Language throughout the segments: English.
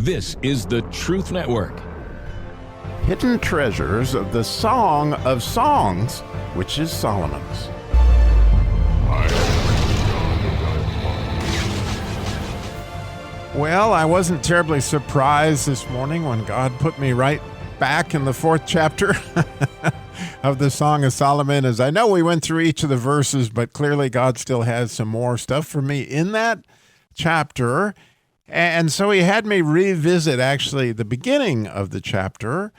This is the Truth Network. Hidden treasures of the Song of Songs, which is Solomon's. Well, I wasn't terribly surprised this morning when God put me right back in the 4th chapter of the Song of Solomon. As I know we went through each of the verses, but clearly God still has some more stuff for me in that chapter. And so he had me revisit actually the beginning of the chapter,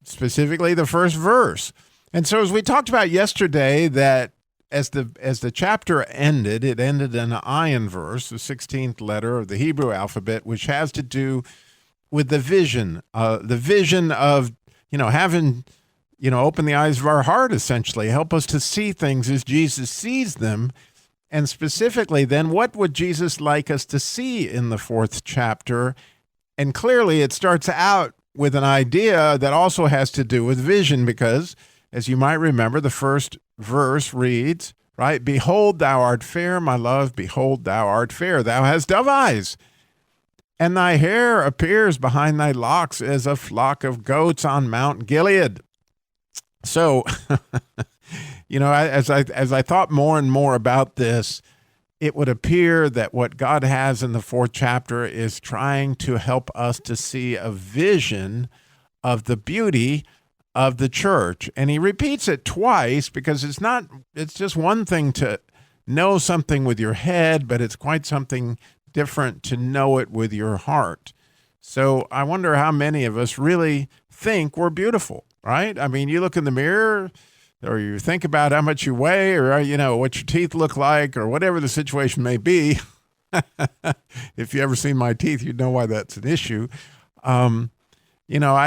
specifically the first verse. And so as we talked about yesterday, that as the chapter ended, it ended in an ayin verse, the 16th letter of the Hebrew alphabet, which has to do with the vision of, having, open the eyes of our heart, essentially, help us to see things as Jesus sees them. And specifically, then, what would Jesus like us to see in the 4th chapter? And clearly, it starts out with an idea that also has to do with vision, because, as you might remember, the first verse reads, right? Behold, thou art fair, my love, behold, thou art fair. Thou hast dove eyes, and thy hair appears behind thy locks as a flock of goats on Mount Gilead. So, as I thought more and more about this, it would appear that what God has in the 4th chapter is trying to help us to see a vision of the beauty of the church. And he repeats it twice because it's just one thing to know something with your head, but it's quite something different to know it with your heart. So I wonder how many of us really think we're beautiful, right? I mean, you look in the mirror, or you think about how much you weigh, or, what your teeth look like, or whatever the situation may be. If you ever seen my teeth, you'd know why that's an issue. I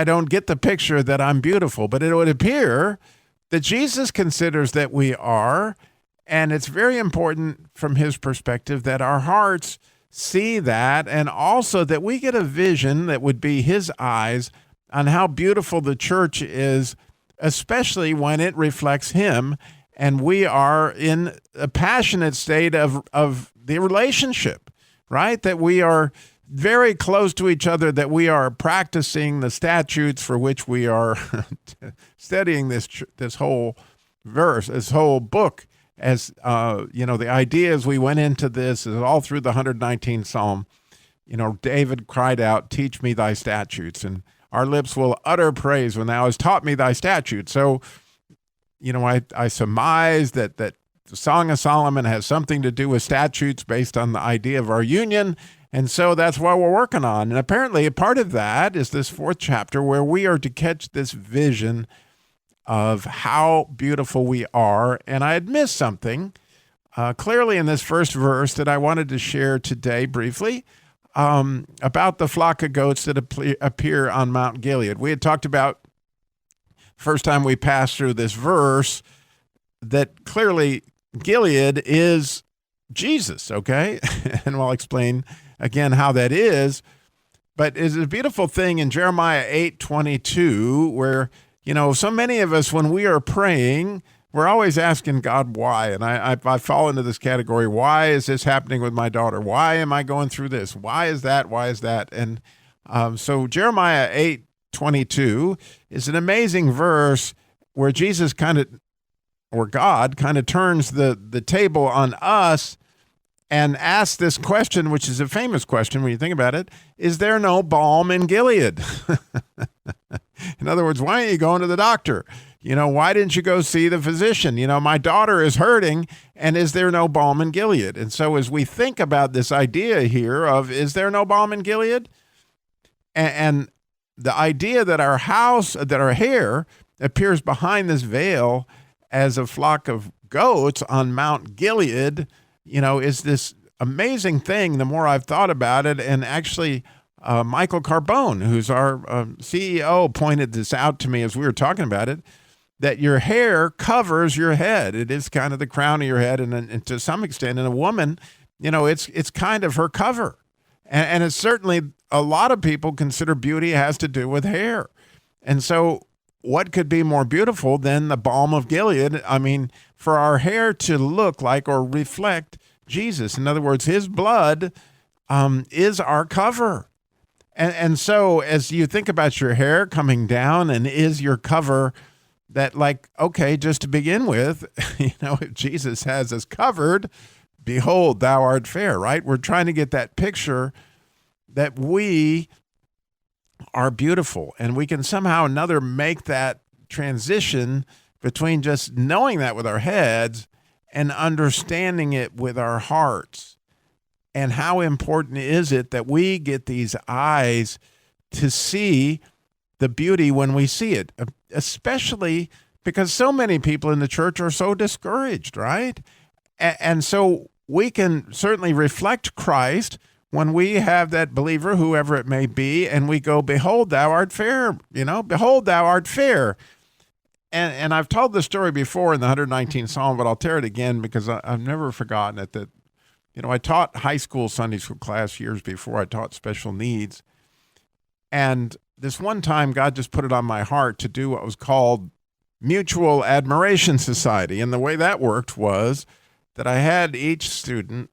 don't get the picture that I'm beautiful, but it would appear that Jesus considers that we are, and it's very important from his perspective that our hearts see that, and also that we get a vision that would be his eyes on how beautiful the church is, especially when it reflects him, and we are in a passionate state of the relationship, right? That we are very close to each other, that we are practicing the statutes for which we are studying this whole verse, this whole book. As the idea as we went into this is all through the 119th Psalm. David cried out, "Teach me thy statutes, and our lips will utter praise when thou hast taught me thy statutes." So, I surmise that the Song of Solomon has something to do with statutes based on the idea of our union. And so that's what we're working on. And apparently a part of that is this 4th chapter, where we are to catch this vision of how beautiful we are. And I had missed something clearly in this first verse that I wanted to share today briefly about the flock of goats that appear on Mount Gilead. We had talked about, first time we passed through this verse, that clearly Gilead is Jesus, okay? And I'll explain again how that is. But it's a beautiful thing in Jeremiah 8:22, where, so many of us, when we are praying, we're always asking God why. And I fall into this category. Why is this happening with my daughter? Why am I going through this? Why is that? Why is that? And so Jeremiah 8:22 is an amazing verse where God kind of turns the table on us and asks this question, which is a famous question when you think about it: is there no balm in Gilead? In other words, why aren't you going to the doctor? Why didn't you go see the physician? My daughter is hurting, and is there no balm in Gilead? And so as we think about this idea here of, is there no balm in Gilead? And the idea that our hair appears behind this veil as a flock of goats on Mount Gilead, is this amazing thing the more I've thought about it. And actually, Michael Carbone, who's our CEO, pointed this out to me as we were talking about it, that your hair covers your head. It is kind of the crown of your head. And to some extent, in a woman, it's kind of her cover. And it's certainly, a lot of people consider beauty has to do with hair. And so what could be more beautiful than the balm of Gilead? I mean, for our hair to look like or reflect Jesus. In other words, his blood is our cover. And so as you think about your hair coming down, and is your cover that, like, okay, just to begin with, if Jesus has us covered, behold, thou art fair, right? We're trying to get that picture that we are beautiful, and we can somehow or another make that transition between just knowing that with our heads and understanding it with our hearts. And how important is it that we get these eyes to see the beauty when we see it, especially because so many people in the church are so discouraged, right? And so we can certainly reflect Christ when we have that believer, whoever it may be, and we go, behold, thou art fair, behold, thou art fair. And I've told this story before in the 119th Psalm, but I'll tell it again because I've never forgotten it. That, I taught high school Sunday school class years before I taught special needs. And this one time, God just put it on my heart to do what was called Mutual Admiration Society. And the way that worked was that I had each student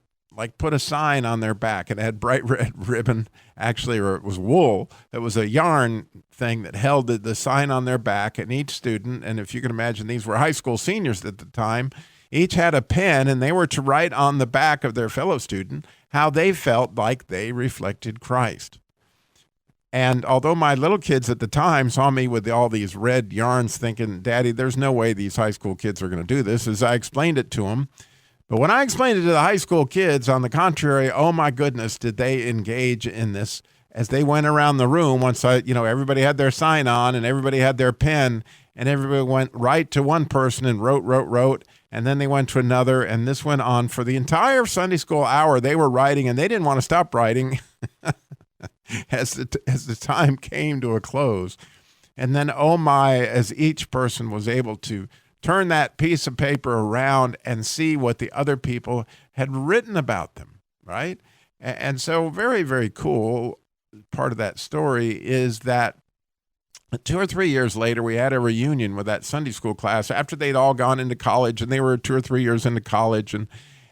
put a sign on their back. It had bright red ribbon, actually, or it was wool. It was a yarn thing that held the sign on their back. And each student, and if you can imagine, these were high school seniors at the time, each had a pen, and they were to write on the back of their fellow student how they felt like they reflected Christ. And although my little kids at the time saw me with all these red yarns thinking, Daddy, there's no way these high school kids are going to do this, as I explained it to them. But when I explained it to the high school kids, on the contrary, oh my goodness, did they engage in this as they went around the room. Once everybody had their sign on and everybody had their pen, and everybody went right to one person and wrote, and then they went to another, and this went on for the entire Sunday school hour. They were writing, and they didn't want to stop writing as the time came to a close. And then, oh my, as each person was able to turn that piece of paper around and see what the other people had written about them, right? And so very, very cool part of that story is that 2 or 3 years later, we had a reunion with that Sunday school class after they'd all gone into college, and they were 2 or 3 years into college,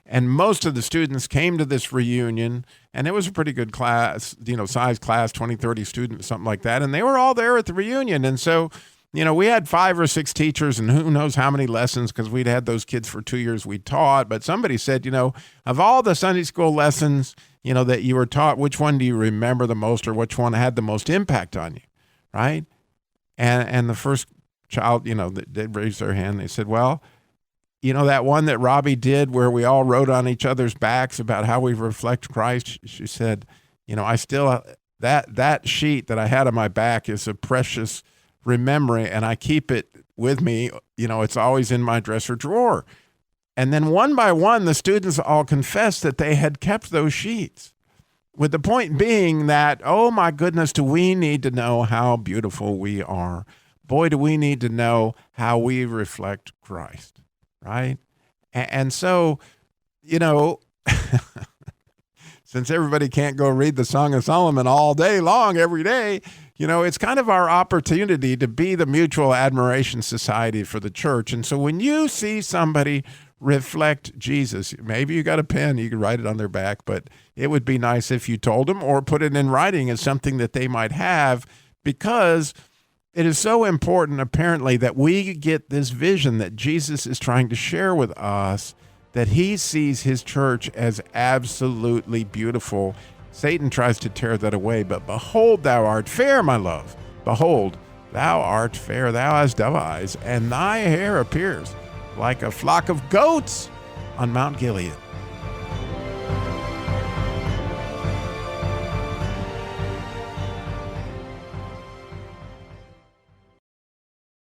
and most of the students came to this reunion, and it was a pretty good class, size class, 20, 30 students, something like that, and they were all there at the reunion. And so, we had 5 or 6 teachers and who knows how many lessons, because we'd had those kids for 2 years we taught. But somebody said, of all the Sunday school lessons, that you were taught, which one do you remember the most, or which one had the most impact on you, right? And the first child, they raised their hand. They said, well, that one that Robbie did where we all wrote on each other's backs about how we reflect Christ. She said, I still, that sheet that I had on my back is a precious memory, and I keep it with me. It's always in my dresser drawer. And then one by one, the students all confessed that they had kept those sheets, with the point being that, oh my goodness, do we need to know how beautiful we are. Boy, do we need to know how we reflect Christ, right? And so, since everybody can't go read the Song of Solomon all day long, every day, it's kind of our opportunity to be the Mutual Admiration Society for the church. And so when you see somebody reflect Jesus, maybe you got a pen, you can write it on their back, but it would be nice if you told them or put it in writing as something that they might have, because it is so important, apparently, that we get this vision that Jesus is trying to share with us, that he sees his church as absolutely beautiful. Satan tries to tear that away, but behold, thou art fair, my love. Behold, thou art fair, thou hast dove eyes, and thy hair appears like a flock of goats on Mount Gilead.